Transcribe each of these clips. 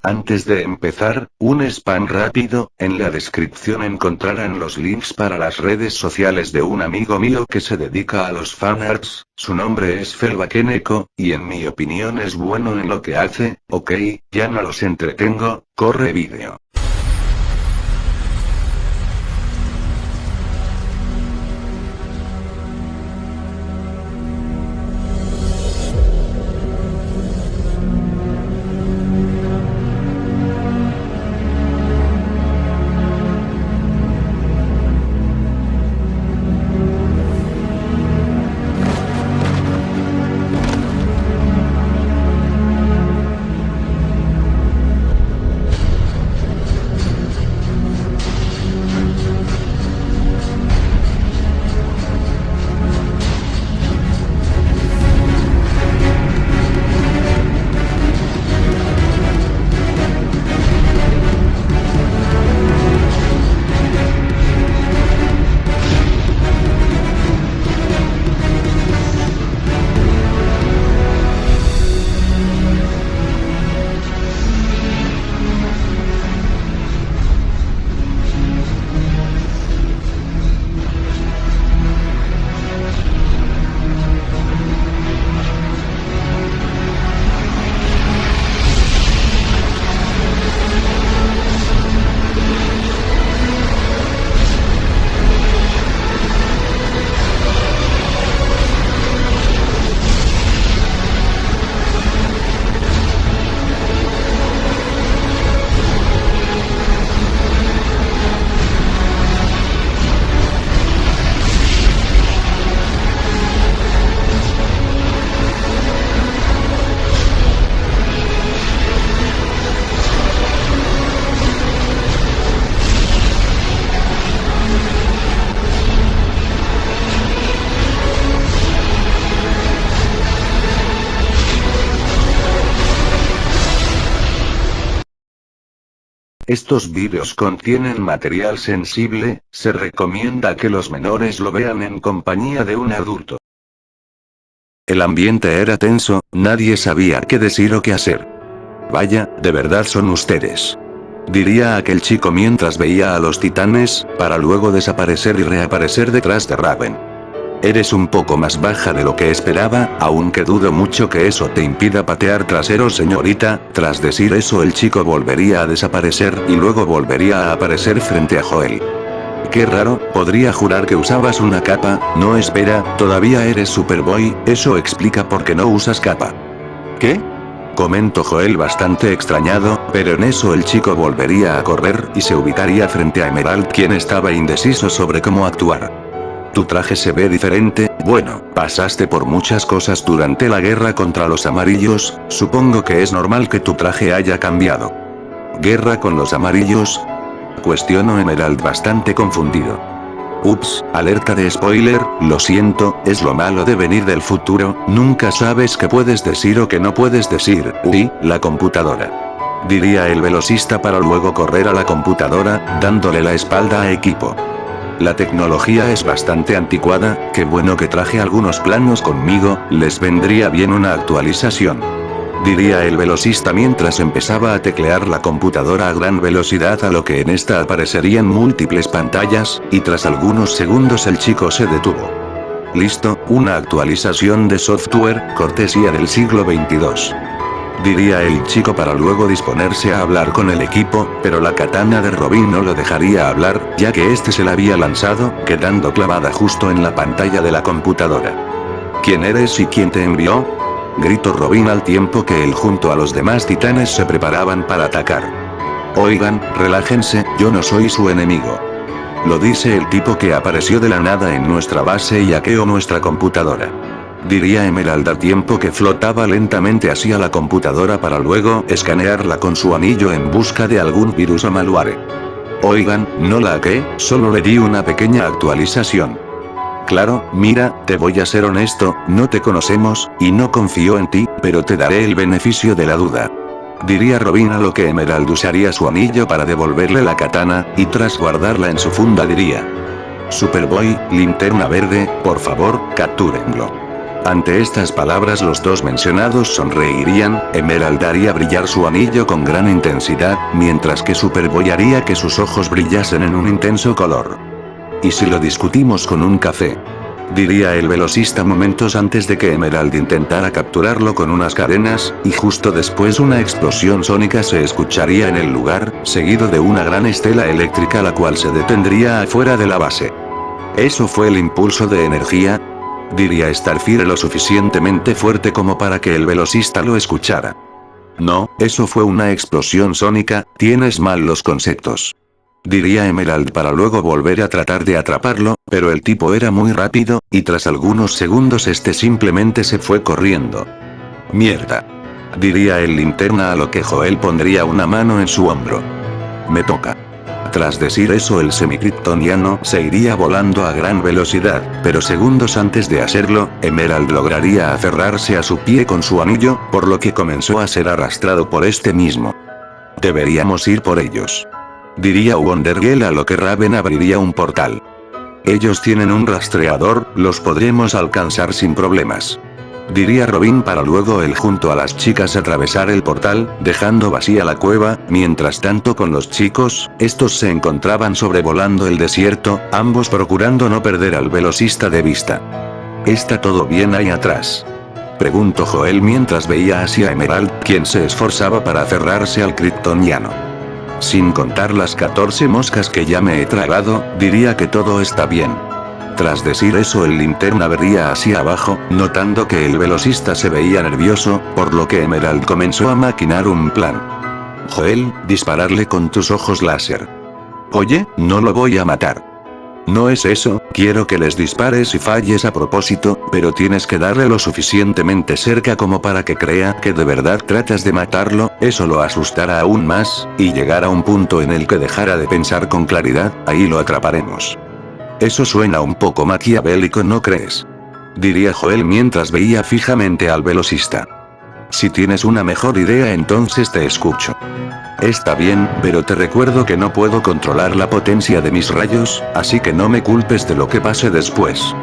Antes de empezar, un spam rápido, en la descripción encontrarán los links para las redes sociales de un amigo mío que se dedica a los fanarts, su nombre es Felvakeneko, y en mi opinión es bueno en lo que hace. Ok, ya no los entretengo, corre vídeo. Estos vídeos contienen material sensible, se recomienda que los menores lo vean en compañía de un adulto. El ambiente era tenso, nadie sabía qué decir o qué hacer. Vaya, de verdad son ustedes, diría aquel chico mientras veía a los titanes, para luego desaparecer y reaparecer detrás de Raven. Eres un poco más baja de lo que esperaba, aunque dudo mucho que eso te impida patear traseros, señorita. Tras decir eso, el chico volvería a desaparecer y luego volvería a aparecer frente a Joel. Qué raro, podría jurar que usabas una capa. No, espera, todavía eres Superboy, eso explica por qué no usas capa. ¿Qué? Comentó Joel bastante extrañado, pero en eso el chico volvería a correr y se ubicaría frente a Emerald, quien estaba indeciso sobre cómo actuar. Tu traje se ve diferente, bueno, pasaste por muchas cosas durante la guerra contra los amarillos, supongo que es normal que tu traje haya cambiado. ¿Guerra con los amarillos? Cuestionó Emerald bastante confundido. Ups, alerta de spoiler, lo siento, es lo malo de venir del futuro, nunca sabes qué puedes decir o qué no puedes decir. Uy, la computadora, diría el velocista para luego correr a la computadora, dándole la espalda a Equipo. La tecnología es bastante anticuada, qué bueno que traje algunos planos conmigo, les vendría bien una actualización, diría el velocista mientras empezaba a teclear la computadora a gran velocidad, a lo que en esta aparecerían múltiples pantallas, y tras algunos segundos el chico se detuvo. Listo, una actualización de software, cortesía del siglo XXII. Diría el chico para luego disponerse a hablar con el equipo, pero la katana de Robin no lo dejaría hablar, ya que este se la había lanzado, quedando clavada justo en la pantalla de la computadora. ¿Quién eres y quién te envió? Gritó Robin al tiempo que él junto a los demás titanes se preparaban para atacar. Oigan, relájense, yo no soy su enemigo. Lo dice el tipo que apareció de la nada en nuestra base y hackeó nuestra computadora. Diría Emerald al tiempo que flotaba lentamente hacia la computadora para luego escanearla con su anillo en busca de algún virus o malware. Oigan, no la hackeé, solo le di una pequeña actualización. Claro, mira, te voy a ser honesto, no te conocemos, y no confío en ti, pero te daré el beneficio de la duda. Diría Robin, a lo que Emerald usaría su anillo para devolverle la katana, y tras guardarla en su funda diría: Superboy, Linterna Verde, por favor, captúrenlo. Ante estas palabras los dos mencionados sonreirían, Emerald haría brillar su anillo con gran intensidad, mientras que Superboy haría que sus ojos brillasen en un intenso color. ¿Y si lo discutimos con un café? Diría el velocista momentos antes de que Emerald intentara capturarlo con unas cadenas, y justo después una explosión sónica se escucharía en el lugar, seguido de una gran estela eléctrica la cual se detendría afuera de la base. ¿Eso fue el impulso de energía? Diría Starfire lo suficientemente fuerte como para que el velocista lo escuchara. No, eso fue una explosión sónica, tienes mal los conceptos. Diría Emerald para luego volver a tratar de atraparlo, pero el tipo era muy rápido, y tras algunos segundos este simplemente se fue corriendo. Mierda. Diría el linterna a lo que Joel pondría una mano en su hombro. Me toca. Tras decir eso el semicriptoniano se iría volando a gran velocidad, pero segundos antes de hacerlo, Emerald lograría aferrarse a su pie con su anillo, por lo que comenzó a ser arrastrado por este mismo. Deberíamos ir por ellos. Diría Wonder Girl a lo que Raven abriría un portal. Ellos tienen un rastreador, los podremos alcanzar sin problemas. Diría Robin para luego él junto a las chicas atravesar el portal, dejando vacía la cueva, mientras tanto con los chicos, estos se encontraban sobrevolando el desierto, ambos procurando no perder al velocista de vista. ¿Está todo bien ahí atrás? Preguntó Joel mientras veía hacia Emerald, quien se esforzaba para aferrarse al kryptoniano. Sin contar las 14 moscas que ya me he tragado, diría que todo está bien. Tras decir eso el linterna vería hacia abajo, notando que el velocista se veía nervioso, por lo que Emerald comenzó a maquinar un plan. Joel, dispararle con tus ojos láser. Oye, no lo voy a matar. No es eso, quiero que les dispares y falles a propósito, pero tienes que darle lo suficientemente cerca como para que crea que de verdad tratas de matarlo, eso lo asustará aún más, y llegar a un punto en el que dejara de pensar con claridad, ahí lo atraparemos. Eso suena un poco maquiavélico, ¿no crees? Diría Joel mientras veía fijamente al velocista. Si tienes una mejor idea entonces te escucho. Está bien, pero te recuerdo que no puedo controlar la potencia de mis rayos, así que no me culpes de lo que pase después.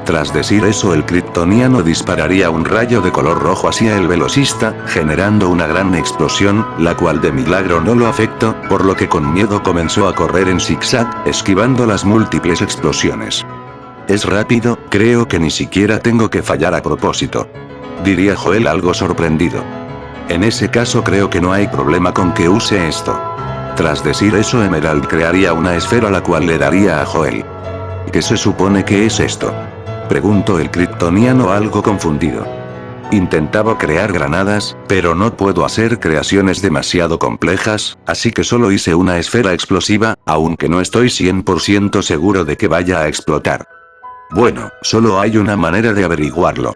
Tras decir eso el kryptoniano dispararía un rayo de color rojo hacia el velocista, generando una gran explosión, la cual de milagro no lo afectó, por lo que con miedo comenzó a correr en zigzag, esquivando las múltiples explosiones. Es rápido, creo que ni siquiera tengo que fallar a propósito. Diría Joel algo sorprendido. En ese caso creo que no hay problema con que use esto. Tras decir eso Emerald crearía una esfera la cual le daría a Joel. ¿Qué se supone que es esto? Preguntó el kryptoniano algo confundido. Intentaba crear granadas, pero no puedo hacer creaciones demasiado complejas, así que solo hice una esfera explosiva, aunque no estoy 100% seguro de que vaya a explotar. Bueno, solo hay una manera de averiguarlo.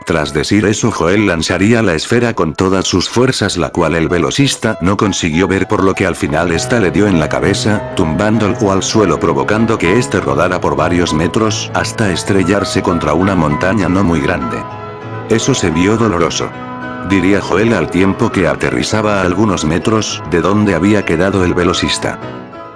Tras decir eso Joel lanzaría la esfera con todas sus fuerzas la cual el velocista no consiguió ver por lo que al final esta le dio en la cabeza, tumbándolo al suelo provocando que este rodara por varios metros hasta estrellarse contra una montaña no muy grande. Eso se vio doloroso. Diría Joel al tiempo que aterrizaba a algunos metros de donde había quedado el velocista.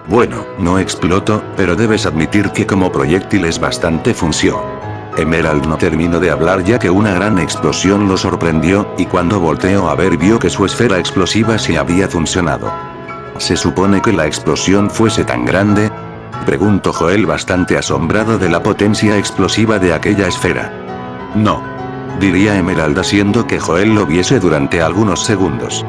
Bueno, no explotó, pero debes admitir que como proyectil es bastante funcionó. Emerald no terminó de hablar ya que una gran explosión lo sorprendió, y cuando volteó a ver vio que su esfera explosiva sí había funcionado. ¿Se supone que la explosión fuese tan grande? Preguntó Joel bastante asombrado de la potencia explosiva de aquella esfera. No. Diría Emerald haciendo que Joel lo viese durante algunos segundos.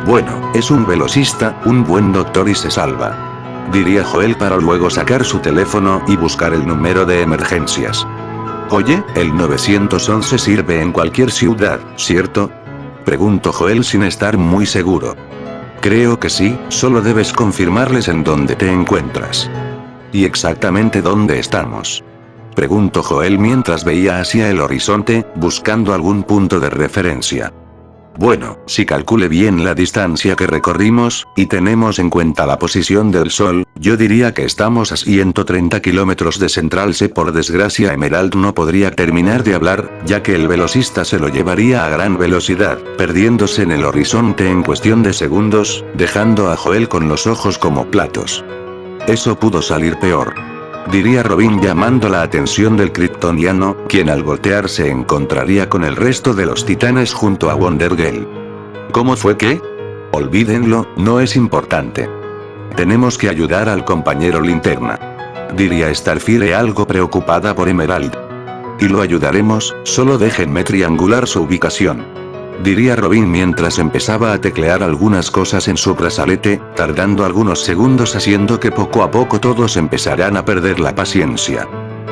Bueno, es un velocista, un buen doctor y se salva. Diría Joel para luego sacar su teléfono y buscar el número de emergencias. Oye, el 911 sirve en cualquier ciudad, ¿cierto? Preguntó Joel sin estar muy seguro. Creo que sí, solo debes confirmarles en dónde te encuentras. ¿Y exactamente dónde estamos? Preguntó Joel mientras veía hacia el horizonte, buscando algún punto de referencia. Bueno, si calcule bien la distancia que recorrimos, y tenemos en cuenta la posición del sol, yo diría que estamos a 130 kilómetros de Central C. Por desgracia Emerald no podría terminar de hablar, ya que el velocista se lo llevaría a gran velocidad, perdiéndose en el horizonte en cuestión de segundos, dejando a Joel con los ojos como platos. Eso pudo salir peor. diría Robin llamando la atención del kryptoniano, quien al voltear se encontraría con el resto de los titanes junto a Wonder Girl. ¿Cómo fue que? Olvídenlo, no es importante. Tenemos que ayudar al compañero Linterna, diría Starfire algo preocupada por Emerald. Y lo ayudaremos, solo déjenme triangular su ubicación, diría Robin mientras empezaba a teclear algunas cosas en su brazalete, tardando algunos segundos haciendo que poco a poco todos empezarán a perder la paciencia.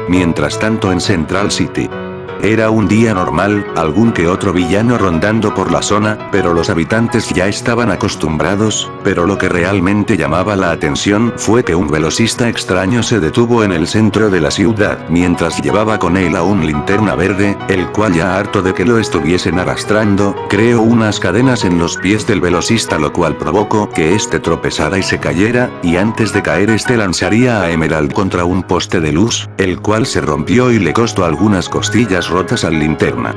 Mientras tanto en Central City. Era un día normal, algún que otro villano rondando por la zona, pero los habitantes ya estaban acostumbrados, pero lo que realmente llamaba la atención fue que un velocista extraño se detuvo en el centro de la ciudad, mientras llevaba con él a un linterna verde, el cual ya harto de que lo estuviesen arrastrando, creó unas cadenas en los pies del velocista lo cual provocó que este tropezara y se cayera, y antes de caer este lanzaría a Emerald contra un poste de luz, el cual se rompió y le costó algunas costillas rotas al linterna.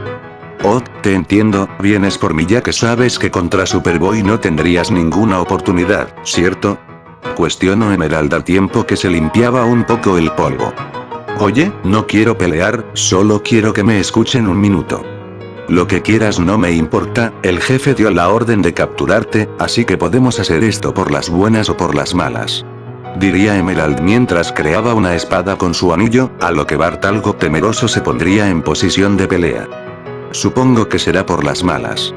Oh, te entiendo, vienes por mí ya que sabes que contra Superboy no tendrías ninguna oportunidad, ¿cierto? Cuestionó Emerald al tiempo que se limpiaba un poco el polvo. Oye, no quiero pelear, solo quiero que me escuchen un minuto. Lo que quieras no me importa, el jefe dio la orden de capturarte, así que podemos hacer esto por las buenas o por las malas, diría Emerald mientras creaba una espada con su anillo, a lo que Bart algo temeroso se pondría en posición de pelea. Supongo que será por las malas.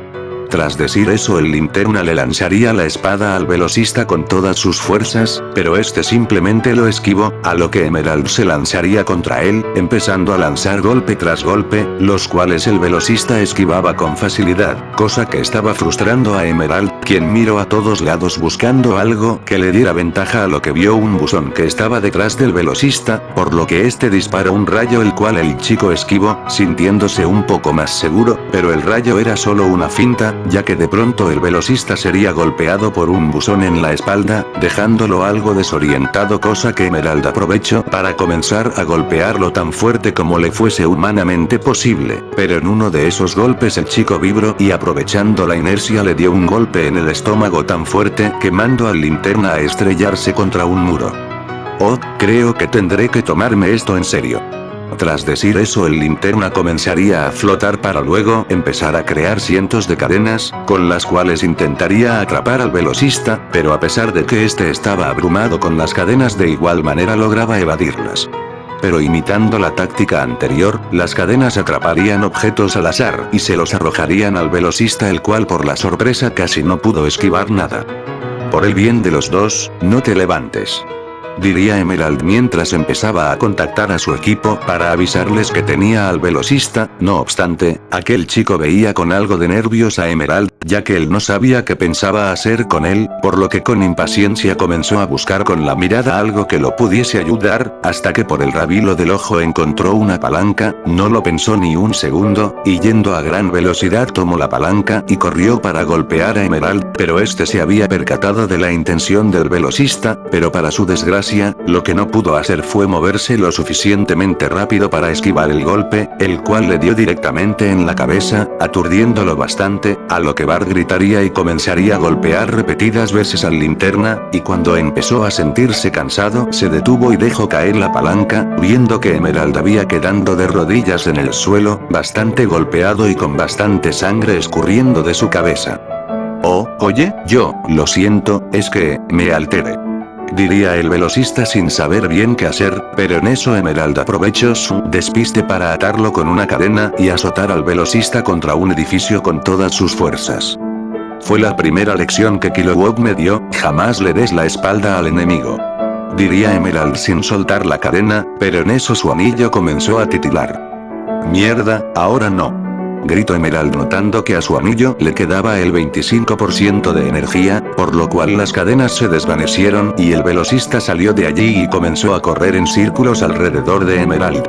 Tras decir eso el linterna le lanzaría la espada al velocista con todas sus fuerzas, pero este simplemente lo esquivó, a lo que Emerald se lanzaría contra él, empezando a lanzar golpe tras golpe, los cuales el velocista esquivaba con facilidad, cosa que estaba frustrando a Emerald, quien miró a todos lados buscando algo que le diera ventaja a lo que vio un buzón que estaba detrás del velocista, por lo que este disparó un rayo el cual el chico esquivó, sintiéndose un poco más seguro, pero el rayo era solo una finta, ya que de pronto el velocista sería golpeado por un buzón en la espalda, dejándolo algo desorientado cosa que Emerald aprovechó para comenzar a golpearlo tan fuerte como le fuese humanamente posible, pero en uno de esos golpes el chico vibró y aprovechando la inercia le dio un golpe en el estómago tan fuerte que mandó al linterna a estrellarse contra un muro. Oh, creo que tendré que tomarme esto en serio. Tras decir eso el linterna comenzaría a flotar para luego empezar a crear cientos de cadenas, con las cuales intentaría atrapar al velocista, pero a pesar de que este estaba abrumado con las cadenas de igual manera lograba evadirlas. Pero imitando la táctica anterior, las cadenas atraparían objetos al azar y se los arrojarían al velocista el cual por la sorpresa casi no pudo esquivar nada. Por el bien de los dos, no te levantes, diría Emerald mientras empezaba a contactar a su equipo para avisarles que tenía al velocista. No obstante, aquel chico veía con algo de nervios a Emerald, ya que él no sabía qué pensaba hacer con él, por lo que con impaciencia comenzó a buscar con la mirada algo que lo pudiese ayudar, hasta que por el rabilo del ojo encontró una palanca, no lo pensó ni un segundo, y yendo a gran velocidad tomó la palanca y corrió para golpear a Emerald, pero este se había percatado de la intención del velocista, pero para su desgracia, lo que no pudo hacer fue moverse lo suficientemente rápido para esquivar el golpe, el cual le dio directamente en la cabeza, aturdiéndolo bastante, a lo que Bart gritaría y comenzaría a golpear repetidas veces al linterna, y cuando empezó a sentirse cansado se detuvo y dejó caer la palanca, viendo que Emerald había quedando de rodillas en el suelo, bastante golpeado y con bastante sangre escurriendo de su cabeza. Oh, oye, lo siento, es que, me alteré, diría el velocista sin saber bien qué hacer, pero en eso Emerald aprovechó su despiste para atarlo con una cadena y azotar al velocista contra un edificio con todas sus fuerzas. Fue la primera lección que Kilowog me dio, jamás le des la espalda al enemigo, diría Emerald sin soltar la cadena, pero en eso su anillo comenzó a titilar. Mierda, ahora no, gritó Emerald notando que a su anillo le quedaba el 25% de energía, por lo cual las cadenas se desvanecieron y el velocista salió de allí y comenzó a correr en círculos alrededor de Emerald.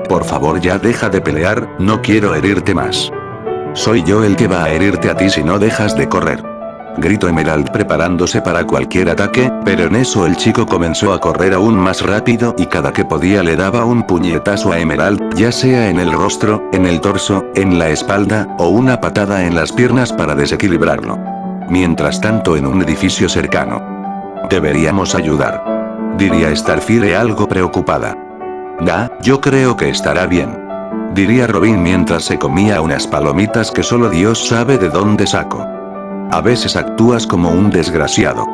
Por favor ya deja de pelear, no quiero herirte más. Soy yo el que va a herirte a ti si no dejas de correr, gritó Emerald preparándose para cualquier ataque, pero en eso el chico comenzó a correr aún más rápido y cada que podía le daba un puñetazo a Emerald, ya sea en el rostro, en el torso, en la espalda, o una patada en las piernas para desequilibrarlo. Mientras tanto en un edificio cercano. Deberíamos ayudar, Diría Starfire algo preocupada. Yo creo que estará bien. Diría Robin mientras se comía unas palomitas que solo Dios sabe de dónde sacó. A veces actúas como un desgraciado.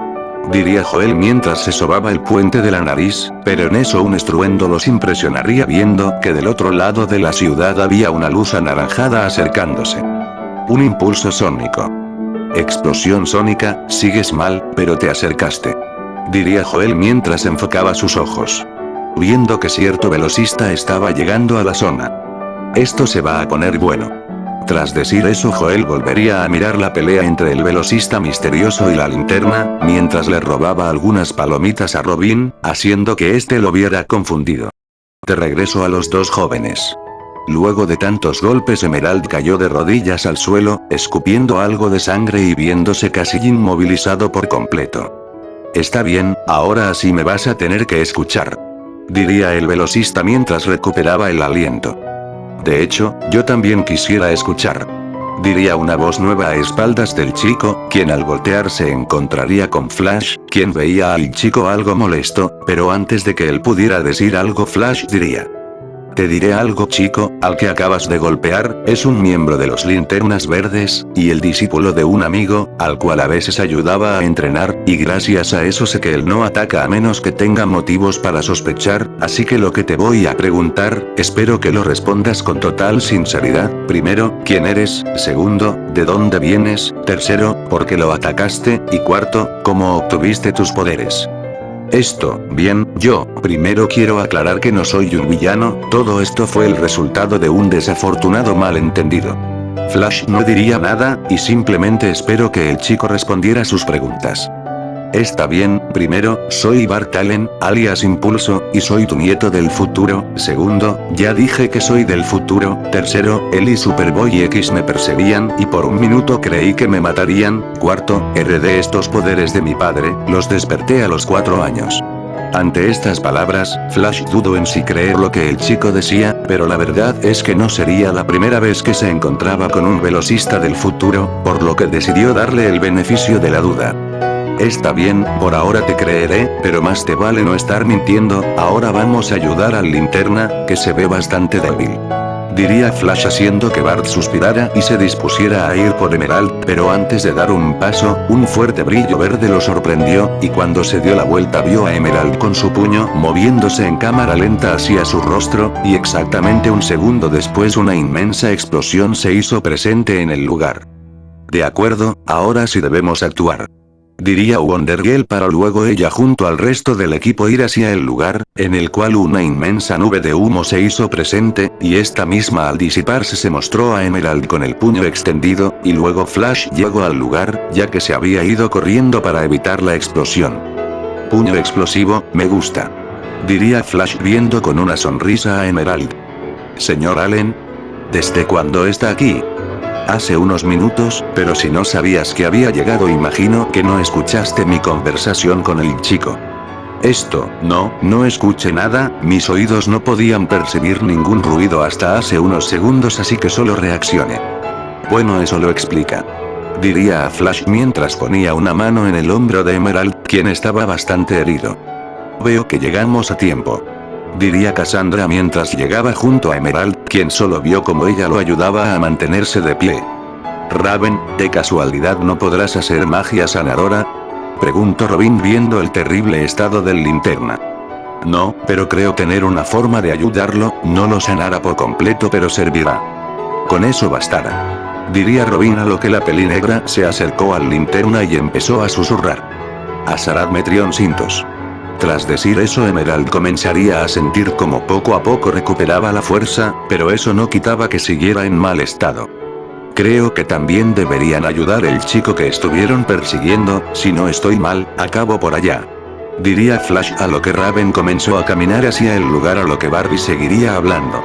Diría Joel mientras se sobaba el puente de la nariz, pero en eso un estruendo los impresionaría viendo que del otro lado de la ciudad había una luz anaranjada acercándose. Un impulso sónico. Explosión sónica, sigues mal, pero te acercaste. Diría Joel mientras enfocaba sus ojos. Viendo que cierto velocista estaba llegando a la zona. Esto se va a poner bueno. Tras decir eso, Joel volvería a mirar la pelea entre el velocista misterioso y la linterna, mientras le robaba algunas palomitas a Robin, haciendo que éste lo viera confundido. De regreso a los dos jóvenes. Luego de tantos golpes, Emerald cayó de rodillas al suelo, escupiendo algo de sangre y viéndose casi inmovilizado por completo. Está bien, ahora sí me vas a tener que escuchar. Diría el velocista mientras recuperaba el aliento. De hecho, yo también quisiera escuchar. Diría una voz nueva a espaldas del chico, quien al voltear se encontraría con Flash, quien veía al chico algo molesto, pero antes de que él pudiera decir algo, Flash diría. Te diré algo, chico, al que acabas de golpear, es un miembro de los Linternas Verdes, y el discípulo de un amigo, al cual a veces ayudaba a entrenar, y gracias a eso sé que él no ataca a menos que tenga motivos para sospechar, así que lo que te voy a preguntar, espero que lo respondas con total sinceridad. Primero, ¿quién eres? Segundo, ¿de dónde vienes? Tercero, ¿por qué lo atacaste? Y cuarto, ¿cómo obtuviste tus poderes? Bien, yo, primero quiero aclarar que no soy un villano, todo esto fue el resultado de un desafortunado malentendido. Flash no diría nada, y simplemente espero que el chico respondiera sus preguntas. Está bien, primero, soy Bart Allen, alias Impulso, y soy tu nieto del futuro. Segundo, ya dije que soy del futuro. Tercero, él y Superboy X me perseguían y por un minuto creí que me matarían. Cuarto, heredé estos poderes de mi padre, los desperté a los 4 años. Ante estas palabras, Flash dudó en si creer lo que el chico decía, pero la verdad es que no sería la primera vez que se encontraba con un velocista del futuro, por lo que decidió darle el beneficio de la duda. Está bien, por ahora te creeré, pero más te vale no estar mintiendo. Ahora vamos a ayudar al linterna, que se ve bastante débil. Diría Flash haciendo que Bart suspirara y se dispusiera a ir por Emerald, pero antes de dar un paso, un fuerte brillo verde lo sorprendió, y cuando se dio la vuelta vio a Emerald con su puño moviéndose en cámara lenta hacia su rostro, y exactamente un segundo después una inmensa explosión se hizo presente en el lugar. De acuerdo, ahora sí debemos actuar. Diría Wonder Girl para luego ella junto al resto del equipo ir hacia el lugar, en el cual una inmensa nube de humo se hizo presente, y esta misma al disiparse se mostró a Emerald con el puño extendido, y luego Flash llegó al lugar, ya que se había ido corriendo para evitar la explosión. Puño explosivo, me gusta. Diría Flash viendo con una sonrisa a Emerald. Señor Allen. ¿Desde cuándo está aquí? Hace unos minutos, pero si no sabías que había llegado imagino que no escuchaste mi conversación con el chico. No escuché nada, mis oídos no podían percibir ningún ruido hasta hace unos segundos así que solo reaccioné. Bueno, eso lo explica. Diría a Flash mientras ponía una mano en el hombro de Emerald, quien estaba bastante herido. Veo que llegamos a tiempo. Diría Cassandra mientras llegaba junto a Emerald, quien solo vio cómo ella lo ayudaba a mantenerse de pie. Raven, ¿de casualidad no podrás hacer magia sanadora? Preguntó Robin viendo el terrible estado del linterna. No, pero creo tener una forma de ayudarlo, no lo sanará por completo pero servirá. Con eso bastará. Diría Robin a lo que la pelinegra se acercó al linterna y empezó a susurrar. Azarath Metrion Cintos. Tras decir eso Emerald comenzaría a sentir como poco a poco recuperaba la fuerza, pero eso no quitaba que siguiera en mal estado. Creo que también deberían ayudar el chico que estuvieron persiguiendo, si no estoy mal, acabo por allá. Diría Flash a lo que Raven comenzó a caminar hacia el lugar a lo que Barbie seguiría hablando.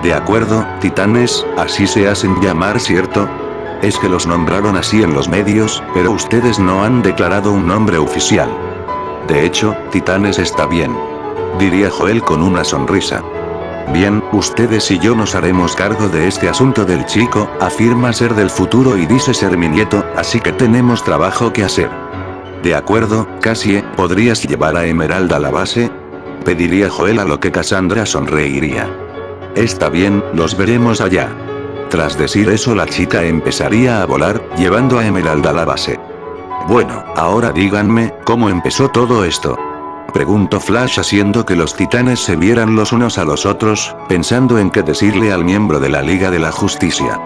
De acuerdo, titanes, así se hacen llamar, ¿cierto? Es que los nombraron así en los medios, pero ustedes no han declarado un nombre oficial. De hecho, Titanes está bien. Diría Joel con una sonrisa. Bien, ustedes y yo nos haremos cargo de este asunto del chico, afirma ser del futuro y dice ser mi nieto, así que tenemos trabajo que hacer. De acuerdo, Cassie, ¿podrías llevar a Emerald a la base? Pediría Joel, a lo que Cassandra sonreiría. Está bien, los veremos allá. Tras decir eso, la chica empezaría a volar, llevando a Emerald a la base. Bueno, ahora díganme, ¿cómo empezó todo esto? Preguntó Flash, haciendo que los titanes se vieran los unos a los otros, pensando en qué decirle al miembro de la Liga de la Justicia.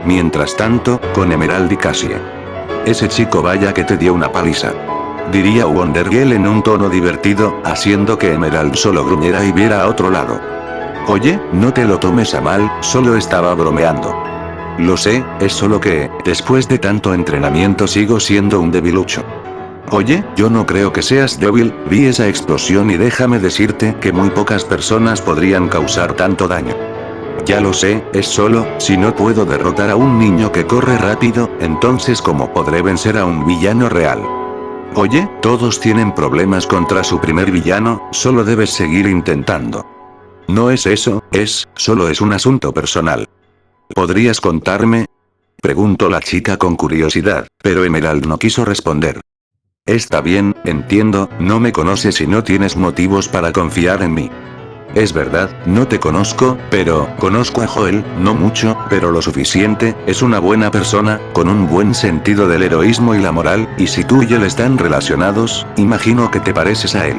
Mientras tanto, con Emerald y Cassie. Ese chico vaya que te dio una paliza. Diría Wonder Girl en un tono divertido, haciendo que Emerald solo gruñera y viera a otro lado. Oye, no te lo tomes a mal, solo estaba bromeando. Lo sé, es solo que, después de tanto entrenamiento sigo siendo un debilucho. Oye, yo no creo que seas débil, vi esa explosión y déjame decirte que muy pocas personas podrían causar tanto daño. Ya lo sé, es solo, si no puedo derrotar a un niño que corre rápido, entonces ¿cómo podré vencer a un villano real? Oye, todos tienen problemas contra su primer villano, solo debes seguir intentando. No es eso, solo es un asunto personal. ¿Podrías contarme? Preguntó la chica con curiosidad, pero Emerald no quiso responder. Está bien, entiendo, no me conoces y no tienes motivos para confiar en mí. Es verdad, no te conozco, pero conozco a Joel, no mucho, pero lo suficiente, es una buena persona, con un buen sentido del heroísmo y la moral, y si tú y él están relacionados, imagino que te pareces a él.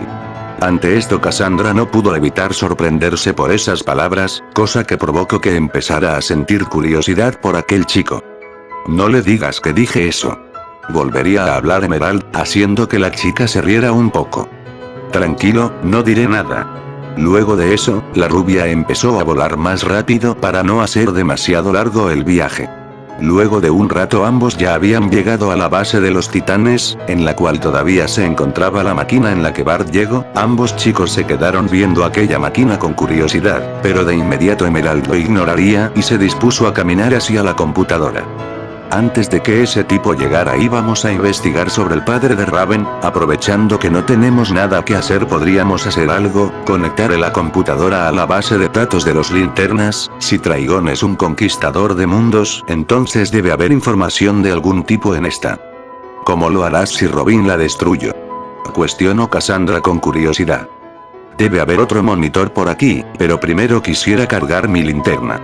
Ante esto Cassandra no pudo evitar sorprenderse por esas palabras, cosa que provocó que empezara a sentir curiosidad por aquel chico. No le digas que dije eso. Volvería a hablar Emerald, haciendo que la chica se riera un poco. Tranquilo, no diré nada. Luego de eso, la rubia empezó a volar más rápido para no hacer demasiado largo el viaje. Luego de un rato ambos ya habían llegado a la base de los titanes, en la cual todavía se encontraba la máquina en la que Bart llegó. Ambos chicos se quedaron viendo aquella máquina con curiosidad, pero de inmediato Emerald lo ignoraría y se dispuso a caminar hacia la computadora. Antes de que ese tipo llegara íbamos a investigar sobre el padre de Raven, aprovechando que no tenemos nada que hacer podríamos hacer algo, conectar la computadora a la base de datos de los linternas. Si Trigon es un conquistador de mundos, entonces debe haber información de algún tipo en esta. ¿Cómo lo harás si Robin la destruyó? Cuestionó Cassandra con curiosidad. Debe haber otro monitor por aquí, pero primero quisiera cargar mi linterna.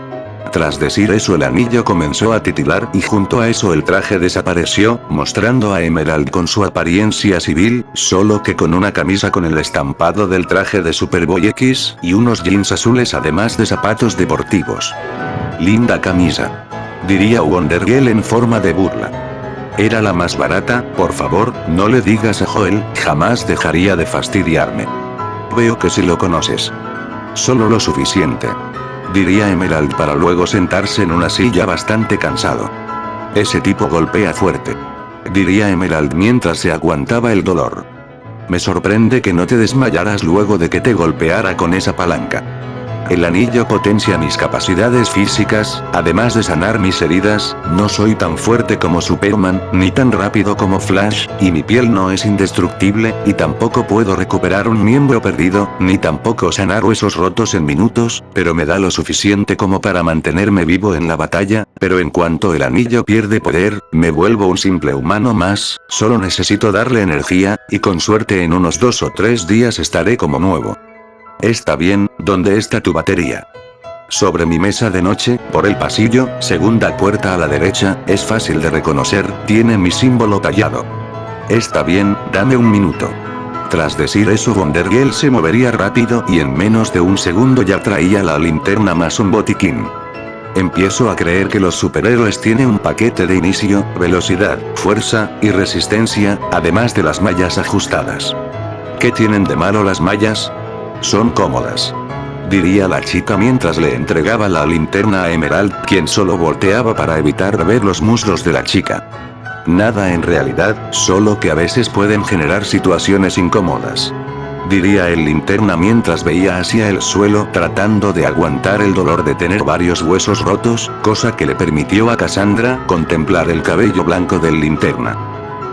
Tras decir eso el anillo comenzó a titilar y junto a eso el traje desapareció, mostrando a Emerald con su apariencia civil, solo que con una camisa con el estampado del traje de Superboy X, y unos jeans azules además de zapatos deportivos. Linda camisa. Diría Wonder Girl en forma de burla. Era la más barata, por favor, no le digas a Joel, jamás dejaría de fastidiarme. Veo que sí lo conoces. Solo lo suficiente. Diría Emerald para luego sentarse en una silla bastante cansado. Ese tipo golpea fuerte. Diría Emerald mientras se aguantaba el dolor. Me sorprende que no te desmayaras luego de que te golpeara con esa palanca. El anillo potencia mis capacidades físicas, además de sanar mis heridas, no soy tan fuerte como Superman, ni tan rápido como Flash, y mi piel no es indestructible, y tampoco puedo recuperar un miembro perdido, ni tampoco sanar huesos rotos en minutos, pero me da lo suficiente como para mantenerme vivo en la batalla, pero en cuanto el anillo pierde poder, me vuelvo un simple humano más, solo necesito darle energía, y con suerte en unos 2 o 3 días estaré como nuevo. Está bien, ¿dónde está tu batería? Sobre mi mesa de noche, por el pasillo, segunda puerta a la derecha, es fácil de reconocer, tiene mi símbolo tallado. Está bien, dame un minuto. Tras decir eso Wonder Girl se movería rápido y en menos de un segundo ya traía la linterna más un botiquín. Empiezo a creer que los superhéroes tienen un paquete de inicio, velocidad, fuerza, y resistencia, además de las mallas ajustadas. ¿Qué tienen de malo las mallas? Son cómodas. Diría la chica mientras le entregaba la linterna a Emerald, quien solo volteaba para evitar ver los muslos de la chica. Nada en realidad, solo que a veces pueden generar situaciones incómodas. Diría el linterna mientras veía hacia el suelo tratando de aguantar el dolor de tener varios huesos rotos, cosa que le permitió a Cassandra contemplar el cabello blanco del linterna.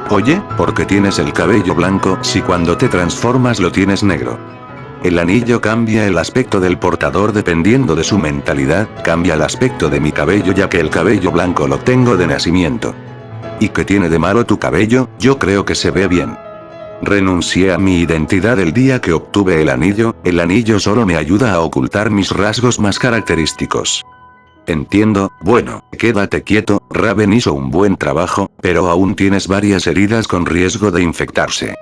Oye, ¿por qué tienes el cabello blanco si cuando te transformas lo tienes negro? El anillo cambia el aspecto del portador dependiendo de su mentalidad, cambia el aspecto de mi cabello ya que el cabello blanco lo tengo de nacimiento. ¿Y qué tiene de malo tu cabello? Yo creo que se ve bien. Renuncié a mi identidad el día que obtuve el anillo solo me ayuda a ocultar mis rasgos más característicos. Entiendo, bueno, quédate quieto, Raven hizo un buen trabajo, pero aún tienes varias heridas con riesgo de infectarse.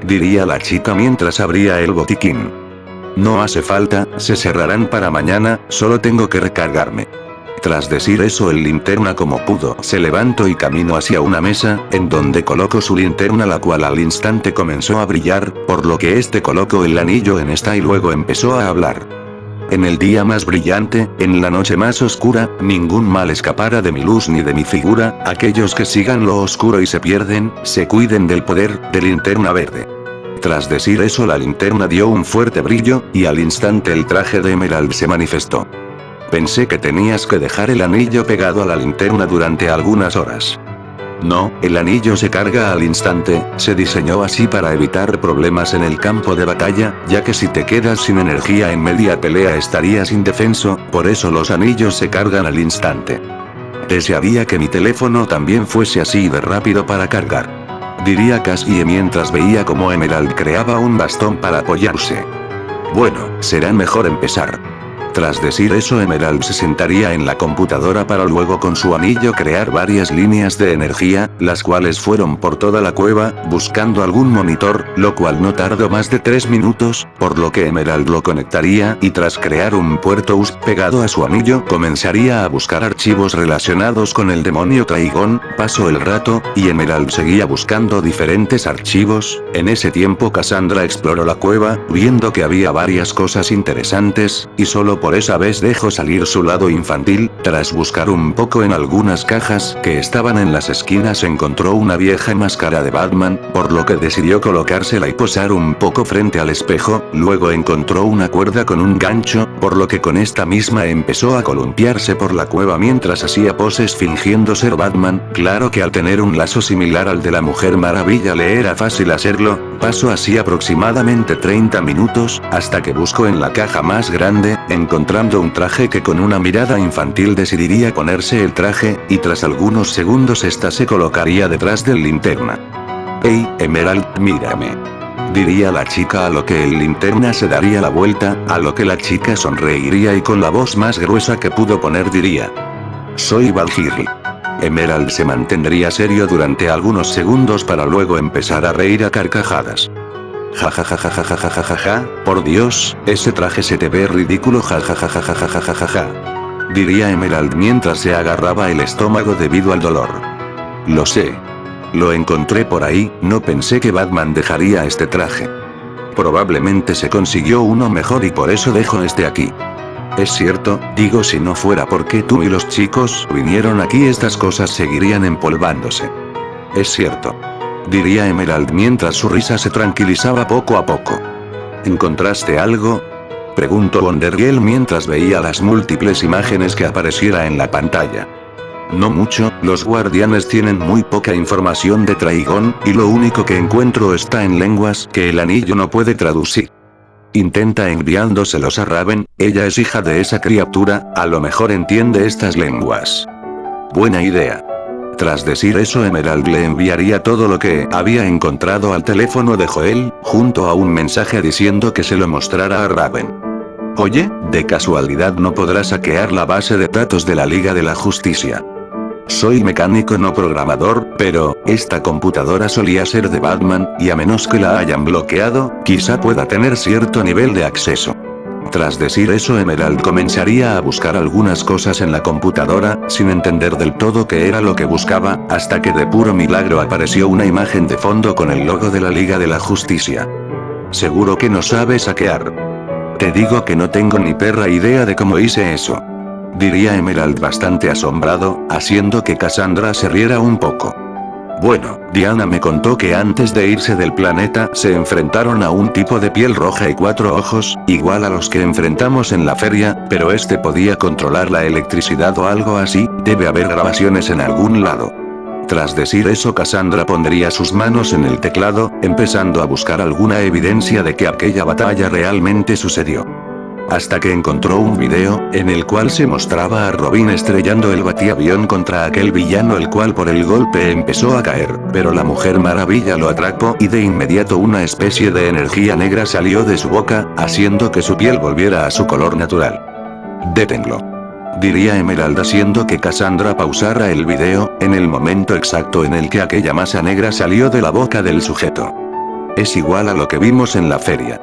Diría la chica mientras abría el botiquín. No hace falta, se cerrarán para mañana, solo tengo que recargarme. Tras decir eso el linterna como pudo se levantó y caminó hacia una mesa, en donde colocó su linterna la cual al instante comenzó a brillar, por lo que este colocó el anillo en esta y luego empezó a hablar. En el día más brillante, en la noche más oscura, ningún mal escapará de mi luz ni de mi figura, aquellos que sigan lo oscuro y se pierden, se cuiden del poder, de linterna verde. Tras decir eso la linterna dio un fuerte brillo, y al instante el traje de Emerald se manifestó. Pensé que tenías que dejar el anillo pegado a la linterna durante algunas horas. No, el anillo se carga al instante, se diseñó así para evitar problemas en el campo de batalla, ya que si te quedas sin energía en media pelea estarías indefenso, por eso los anillos se cargan al instante. Desearía que mi teléfono también fuese así de rápido para cargar. Diría Cassie mientras veía cómo Emerald creaba un bastón para apoyarse. Bueno, será mejor empezar. Tras decir eso Emerald se sentaría en la computadora para luego con su anillo crear varias líneas de energía, las cuales fueron por toda la cueva, buscando algún monitor, lo cual no tardó más de 3 minutos, por lo que Emerald lo conectaría y tras crear un puerto USB pegado a su anillo comenzaría a buscar archivos relacionados con el demonio Traigon. Pasó el rato, y Emerald seguía buscando diferentes archivos. En ese tiempo Cassandra exploró la cueva, viendo que había varias cosas interesantes, y solo por esa vez dejó salir su lado infantil. Tras buscar un poco en algunas cajas que estaban en las esquinas encontró una vieja máscara de Batman, por lo que decidió colocársela y posar un poco frente al espejo, luego encontró una cuerda con un gancho, por lo que con esta misma empezó a columpiarse por la cueva mientras hacía poses fingiendo ser Batman. Claro que al tener un lazo similar al de la Mujer Maravilla le era fácil hacerlo. Pasó así aproximadamente 30 minutos, hasta que buscó en la caja más grande, encontrando un traje que con una mirada infantil decidiría ponerse el traje, y tras algunos segundos esta se colocaría detrás del linterna. «Hey, Emerald, mírame», diría la chica a lo que el linterna se daría la vuelta, a lo que la chica sonreiría y con la voz más gruesa que pudo poner diría: «Soy Valkyrie». Emerald se mantendría serio durante algunos segundos para luego empezar a reír a carcajadas. «Jajajajajajajajaja, por Dios, ese traje se te ve ridículo jajajajajajajaja», diría Emerald mientras se agarraba el estómago debido al dolor. «Lo sé. Lo encontré por ahí, no pensé que Batman dejaría este traje. Probablemente se consiguió uno mejor y por eso dejo este aquí. Es cierto, digo si no fuera porque tú y los chicos vinieron aquí estas cosas seguirían empolvándose. Es cierto», diría Emerald mientras su risa se tranquilizaba poco a poco. «¿Encontraste algo?», preguntó Wonder Girl mientras veía las múltiples imágenes que apareciera en la pantalla. «No mucho, los guardianes tienen muy poca información de Traigon, y lo único que encuentro está en lenguas que el anillo no puede traducir. Intenta enviándoselos a Raven, ella es hija de esa criatura, a lo mejor entiende estas lenguas». «Buena idea». Tras decir eso Emerald le enviaría todo lo que había encontrado al teléfono de Joel, junto a un mensaje diciendo que se lo mostrara a Raven. «Oye, de casualidad no podrás hackear la base de datos de la Liga de la Justicia. Soy mecánico no programador, pero esta computadora solía ser de Batman, y a menos que la hayan bloqueado, quizá pueda tener cierto nivel de acceso». Tras decir eso Emerald comenzaría a buscar algunas cosas en la computadora, sin entender del todo qué era lo que buscaba, hasta que de puro milagro apareció una imagen de fondo con el logo de la Liga de la Justicia. «Seguro que no sabes hackear». «Te digo que no tengo ni perra idea de cómo hice eso», diría Emerald bastante asombrado, haciendo que Cassandra se riera un poco. «Bueno, Diana me contó que antes de irse del planeta se enfrentaron a un tipo de piel roja y 4 ojos, igual a los que enfrentamos en la feria, pero este podía controlar la electricidad o algo así, debe haber grabaciones en algún lado». Tras decir eso Cassandra pondría sus manos en el teclado, empezando a buscar alguna evidencia de que aquella batalla realmente sucedió. Hasta que encontró un video, en el cual se mostraba a Robin estrellando el batiavión contra aquel villano, el cual por el golpe empezó a caer, pero la Mujer Maravilla lo atrapó y de inmediato una especie de energía negra salió de su boca, haciendo que su piel volviera a su color natural. «Deténlo», diría Emerald haciendo que Cassandra pausara el video, en el momento exacto en el que aquella masa negra salió de la boca del sujeto. «Es igual a lo que vimos en la feria»,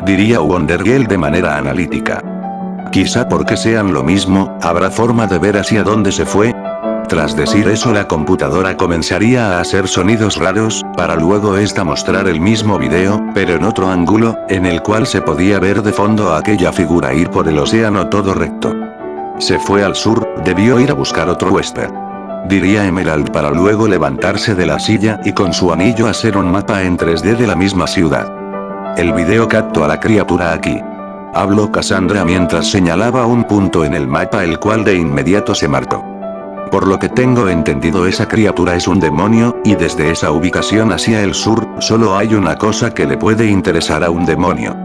diría Wonder Girl de manera analítica. «Quizá porque sean lo mismo, ¿habrá forma de ver hacia dónde se fue?». Tras decir eso, la computadora comenzaría a hacer sonidos raros, para luego mostrar el mismo video, pero en otro ángulo, en el cual se podía ver de fondo a aquella figura ir por el océano todo recto. «Se fue al sur, debió ir a buscar otro huésped», diría Emerald para luego levantarse de la silla y con su anillo hacer un mapa en 3D de la misma ciudad. «El video captó a la criatura aquí», habló Cassandra mientras señalaba un punto en el mapa, el cual de inmediato se marcó. «Por lo que tengo entendido, esa criatura es un demonio, y desde esa ubicación hacia el sur, solo hay una cosa que le puede interesar a un demonio».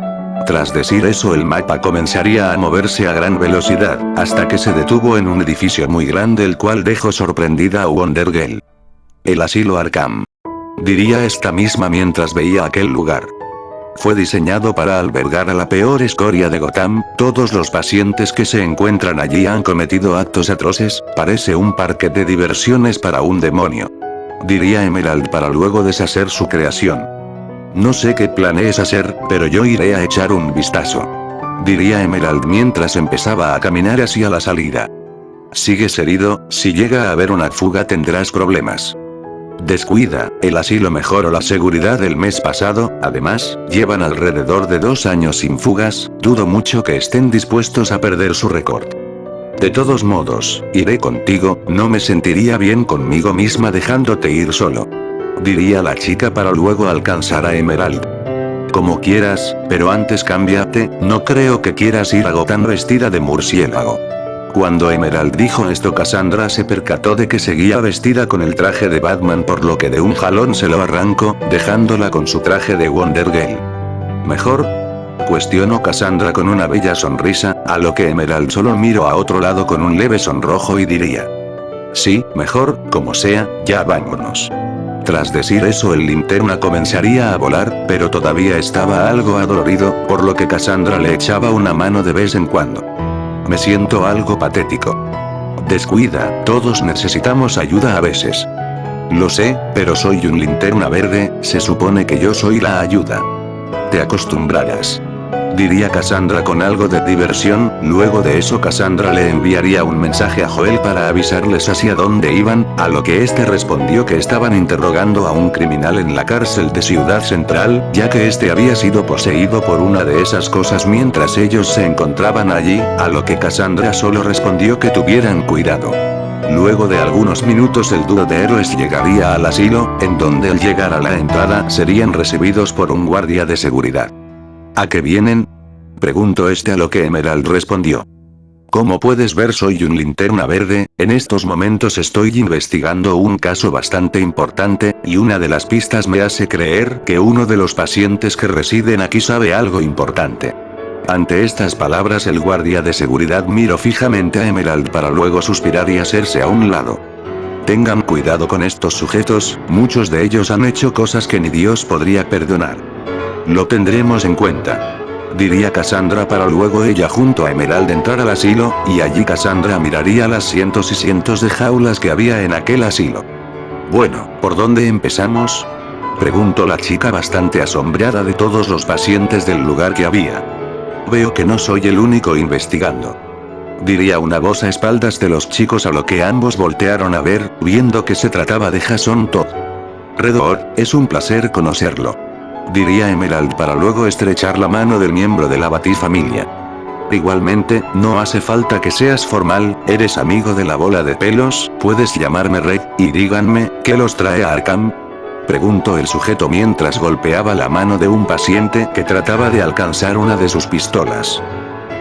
Tras decir eso, el mapa comenzaría a moverse a gran velocidad, hasta que se detuvo en un edificio muy grande, el cual dejó sorprendida a Wonder Girl. «El asilo Arkham», diría esta misma mientras veía aquel lugar. «Fue diseñado para albergar a la peor escoria de Gotham, todos los pacientes que se encuentran allí han cometido actos atroces, parece un parque de diversiones para un demonio», diría Emerald para luego deshacer su creación. «No sé qué planees hacer, pero yo iré a echar un vistazo», diría Emerald mientras empezaba a caminar hacia la salida. «Sigues herido, si llega a haber una fuga tendrás problemas. Descuida, el asilo mejoró la seguridad el mes pasado, además, llevan alrededor de 2 años sin fugas, dudo mucho que estén dispuestos a perder su récord. De todos modos, iré contigo, no me sentiría bien conmigo misma dejándote ir solo», diría la chica para luego alcanzar a Emerald. «Como quieras, pero antes cámbiate, no creo que quieras ir a Gotham vestida de murciélago». Cuando Emerald dijo esto, Cassandra se percató de que seguía vestida con el traje de Batman, por lo que de un jalón se lo arrancó, dejándola con su traje de Wonder Girl. «¿Mejor?», cuestionó Cassandra con una bella sonrisa, a lo que Emerald solo miró a otro lado con un leve sonrojo y diría: «Sí, mejor, como sea, ya vámonos». Tras decir eso, el linterna comenzaría a volar, pero todavía estaba algo adolorido, por lo que Cassandra le echaba una mano de vez en cuando. «Me siento algo patético». «Descuida, todos necesitamos ayuda a veces». «Lo sé, pero soy un linterna verde, se supone que yo soy la ayuda». «Te acostumbrarás», diría Cassandra con algo de diversión. Luego de eso, Cassandra le enviaría un mensaje a Joel para avisarles hacia dónde iban, a lo que este respondió que estaban interrogando a un criminal en la cárcel de Ciudad Central, ya que este había sido poseído por una de esas cosas mientras ellos se encontraban allí, a lo que Cassandra solo respondió que tuvieran cuidado. Luego de algunos minutos, el dúo de héroes llegaría al asilo, en donde al llegar a la entrada serían recibidos por un guardia de seguridad. «¿A qué vienen?», preguntó este, a lo que Emerald respondió: «Como puedes ver, soy un linterna verde, en estos momentos estoy investigando un caso bastante importante, y una de las pistas me hace creer que uno de los pacientes que residen aquí sabe algo importante». Ante estas palabras, el guardia de seguridad miró fijamente a Emerald para luego suspirar y hacerse a un lado. «Tengan cuidado con estos sujetos, muchos de ellos han hecho cosas que ni Dios podría perdonar». «Lo tendremos en cuenta», diría Cassandra para luego ella junto a Emerald entrar al asilo, y allí Cassandra miraría las cientos y cientos de jaulas que había en aquel asilo. «Bueno, ¿por dónde empezamos?», preguntó la chica bastante asombrada de todos los pacientes del lugar que había. «Veo que no soy el único investigando», diría una voz a espaldas de los chicos, a lo que ambos voltearon a ver, viendo que se trataba de Jason Todd. «Redor, es un placer conocerlo», diría Emerald para luego estrechar la mano del miembro de la Batifamilia. «Igualmente, no hace falta que seas formal, eres amigo de la bola de pelos, puedes llamarme Red, y díganme, ¿qué los trae a Arkham?», preguntó el sujeto mientras golpeaba la mano de un paciente que trataba de alcanzar una de sus pistolas.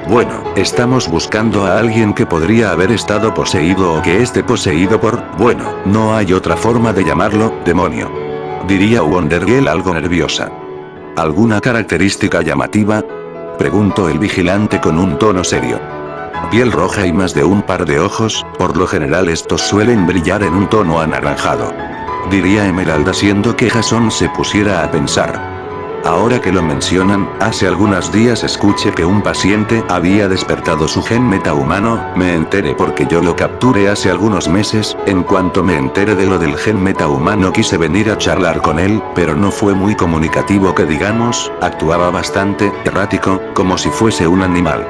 «Bueno, estamos buscando a alguien que podría haber estado poseído o que esté poseído por, bueno, no hay otra forma de llamarlo, demonio», diría Wonder Girl algo nerviosa. «¿Alguna característica llamativa?», Preguntó el vigilante con un tono serio. Piel roja y más de un par de ojos, por lo general estos suelen brillar en un tono anaranjado. Diría Emerald haciendo que Jason se pusiera a pensar. Ahora que lo mencionan, hace algunos días escuché que un paciente había despertado su gen metahumano, me enteré porque yo lo capturé hace algunos meses, en cuanto me enteré de lo del gen metahumano quise venir a charlar con él, pero no fue muy comunicativo que digamos, actuaba bastante errático, como si fuese un animal.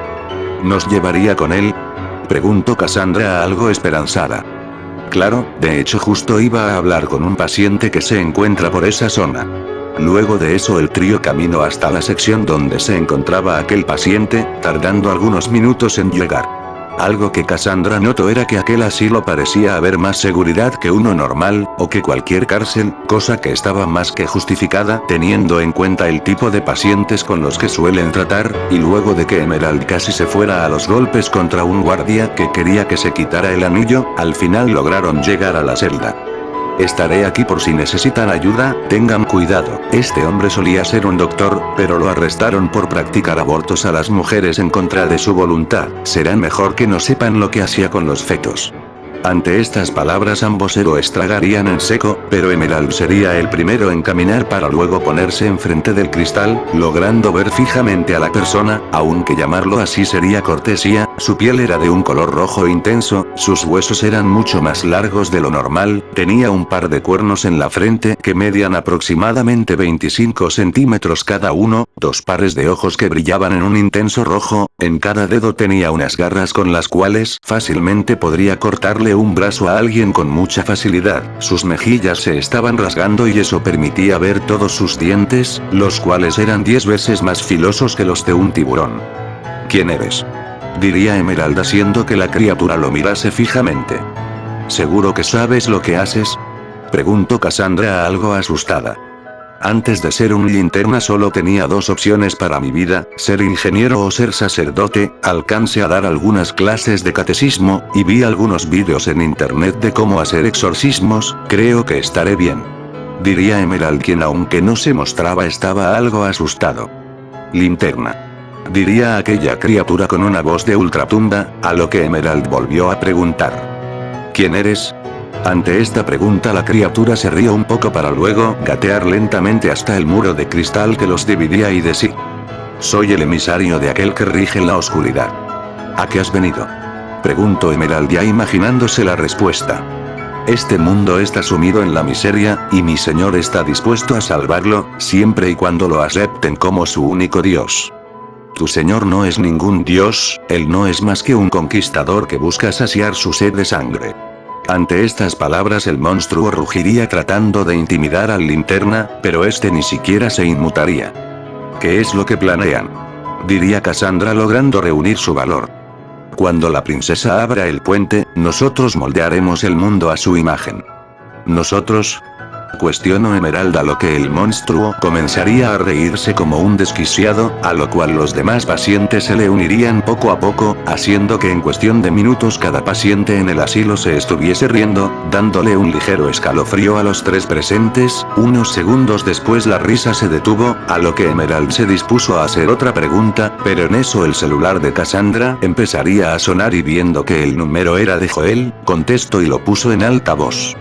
¿Nos llevaría con él? Preguntó Cassandra algo esperanzada. Claro, de hecho justo iba a hablar con un paciente que se encuentra por esa zona. Luego de eso el trío caminó hasta la sección donde se encontraba aquel paciente, tardando algunos minutos en llegar. Algo que Cassandra notó era que aquel asilo parecía haber más seguridad que uno normal, o que cualquier cárcel, cosa que estaba más que justificada teniendo en cuenta el tipo de pacientes con los que suelen tratar, y luego de que Emerald casi se fuera a los golpes contra un guardia que quería que se quitara el anillo, al final lograron llegar a la celda. Estaré aquí por si necesitan ayuda, tengan cuidado. Este hombre solía ser un doctor, pero lo arrestaron por practicar abortos a las mujeres en contra de su voluntad. Será mejor que no sepan lo que hacía con los fetos. Ante estas palabras ambos se lo estragarían en seco, pero Emerald sería el primero en caminar para luego ponerse enfrente del cristal, logrando ver fijamente a la persona, aunque llamarlo así sería cortesía. Su piel era de un color rojo intenso, sus huesos eran mucho más largos de lo normal, tenía un par de cuernos en la frente que medían aproximadamente 25 centímetros cada uno, dos pares de ojos que brillaban en un intenso rojo, en cada dedo tenía unas garras con las cuales fácilmente podría cortarle un brazo a alguien con mucha facilidad. Sus mejillas se estaban rasgando y eso permitía ver todos sus dientes, los cuales eran 10 veces más filosos que los de un tiburón. ¿Quién eres?, diría Emerald haciendo que la criatura lo mirase fijamente. ¿Seguro que sabes lo que haces?, preguntó Cassandra algo asustada. Antes de ser un linterna solo tenía dos opciones para mi vida, ser ingeniero o ser sacerdote. Alcancé a dar algunas clases de catecismo, y vi algunos vídeos en internet de cómo hacer exorcismos, creo que estaré bien. Diría Emerald quien aunque no se mostraba estaba algo asustado. Linterna, diría aquella criatura con una voz de ultratumba, a lo que Emerald volvió a preguntar. ¿Quién eres? Ante esta pregunta la criatura se rió un poco para luego gatear lentamente hasta el muro de cristal que los dividía y decía: soy el emisario de aquel que rige la oscuridad. ¿A qué has venido?, preguntó Emerald ya imaginándose la respuesta. Este mundo está sumido en la miseria, y mi señor está dispuesto a salvarlo, siempre y cuando lo acepten como su único dios. Tu señor no es ningún dios, él no es más que un conquistador que busca saciar su sed de sangre. Ante estas palabras el monstruo rugiría tratando de intimidar al linterna, pero este ni siquiera se inmutaría. ¿Qué es lo que planean?, diría Cassandra logrando reunir su valor. Cuando la princesa abra el puente, nosotros moldearemos el mundo a su imagen. ¿Nosotros?, cuestionó Emerald, a lo que el monstruo comenzaría a reírse como un desquiciado, a lo cual los demás pacientes se le unirían poco a poco, haciendo que en cuestión de minutos cada paciente en el asilo se estuviese riendo, dándole un ligero escalofrío a los tres presentes. Unos segundos después la risa se detuvo, a lo que Emerald se dispuso a hacer otra pregunta, pero en eso el celular de Cassandra empezaría a sonar y viendo que el número era de Joel, contestó y lo puso en alta voz.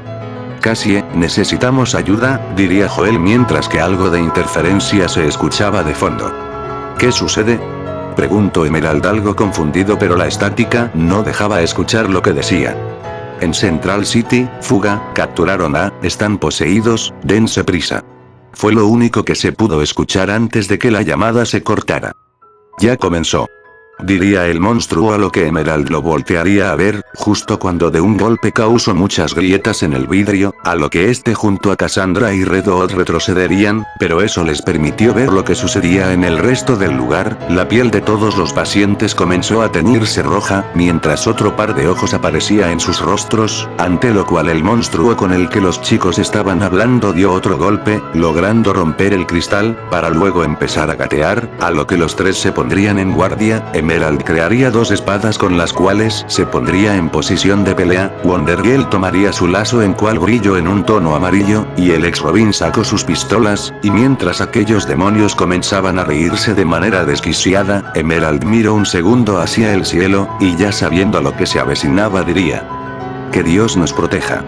Cassie, necesitamos ayuda, diría Joel mientras que algo de interferencia se escuchaba de fondo. ¿Qué sucede?, preguntó Emerald algo confundido, pero la estática no dejaba escuchar lo que decía. En Central City, fuga, capturaron a, están poseídos, dense prisa. Fue lo único que se pudo escuchar antes de que la llamada se cortara. Ya comenzó, diría el monstruo, a lo que Emerald lo voltearía a ver, justo cuando de un golpe causó muchas grietas en el vidrio, a lo que este junto a Cassandra y Redwood retrocederían, pero eso les permitió ver lo que sucedía en el resto del lugar. La piel de todos los pacientes comenzó a teñirse roja, mientras otro par de ojos aparecía en sus rostros, ante lo cual el monstruo con el que los chicos estaban hablando dio otro golpe, logrando romper el cristal, para luego empezar a gatear, a lo que los tres se pondrían en guardia. Emerald crearía 2 espadas con las cuales se pondría en posición de pelea, Wonder Girl tomaría su lazo en cual brillo en un tono amarillo, y el ex Robin sacó sus pistolas, y mientras aquellos demonios comenzaban a reírse de manera desquiciada, Emerald miró un segundo hacia el cielo, y ya sabiendo lo que se avecinaba diría: que Dios nos proteja.